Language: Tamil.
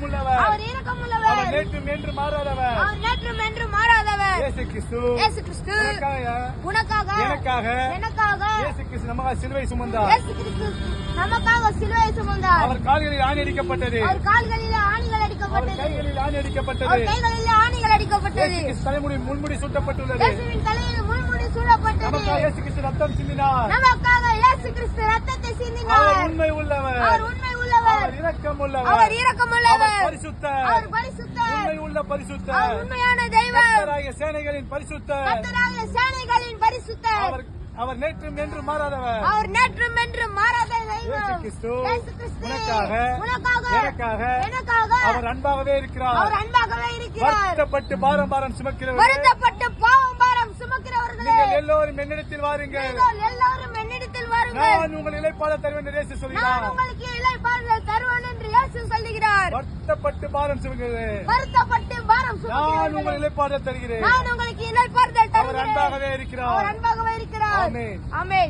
இரக்கமுள்ளவர். அவர் இரக்கமுள்ளவர். அவர் நேற்றும் என்று மாறாதவர். அவர் நேற்றும் என்று மாறாதவர். இயேசு கிறிஸ்து இயேசு கிறிஸ்து உனக்காக எனக்காக இயேசு கிறிஸ்து நமக்காக சிலுவை சுமந்தார். இயேசு கிறிஸ்து நமக்காக சிலுவை சுமந்தார். அவர் கால்களில் ஆணி அடிக்கப்பட்டது. அவர் கால்களில் ஆணிகள் அடிக்கப்பட்டது. கைகளில் ஆணி அடிக்கப்பட்டது. அவர் கைகளில் ஆணிகள் அடிக்கப்பட்டது. இயேசு கிறிஸ்து தலைமுடி முள்முடி சூட்டப்பட்டுள்ளது. இயேசுவின் தலையில் முள்முடி சூடப்பட்டது. நமக்காக இயேசு கிறிஸ்து ரத்தம் சிந்தினார். நமக்காக இயேசு கிறிஸ்து ரத்தத்தை சிந்தினார். அவர் உண்மை உள்ளவர். அவர் உண்மை உள்ளவர். அவர் இரக்கமுள்ளவர். அவர் இரக்கமுள்ளவர். அவர் பரிசுத்தர். அவர் பரிசுத்தர். உண்மை உள்ள பரிசுத்தர். அவர் உண்மையான தெய்வம். கர்த்தராகிய சேனைகளின் பரிசுத்தர். கர்த்தராகிய சேனைகளின் பரிசுத்தர். அவர் நேற்றும் என்று மாறாதவர். அவர் நேற்றும் என்று மாறாத தெய்வம். இயேசு கிறிஸ்து உனக்காக எனக்காக அவர் அன்பாகவே இருக்கிறார். அவர் அன்பாகவே இருக்கிறார். வருத்தப்பட்டு பாரம் சுமக்கிறவர்களே, வருத்தப்பட்டு பாரம் சுமக்கிறவர்களே, நீங்கள் எல்லோரும் என்னிடத்தில் வாருங்கள். எல்லாரும் என்னிடத்தில் வாருங்கள். நான் உங்கள் இளைப்பாற தருவேன் என்று இயேசு சொல்கிறார். நான் உங்களுக்கு இளைப்பாறுதல் தருவேன் என்று இயேசு சொல்கிறார். வருத்தப்பட்டு பாரம் சுமக்கிறவர்களே, வருத்தப்பட்டு பாரம் நான் சுமக்கிறவர்களே, உங்கள் இளைப்பாற தருகிறேன். நான் உங்களுக்கு இளைப்பாறுதல் அவர் தருகிறேன். அன்பாகவே இருக்கிறார். அவர் அன்பாகவே இருக்கிறார். ஆமென். ஆமென்.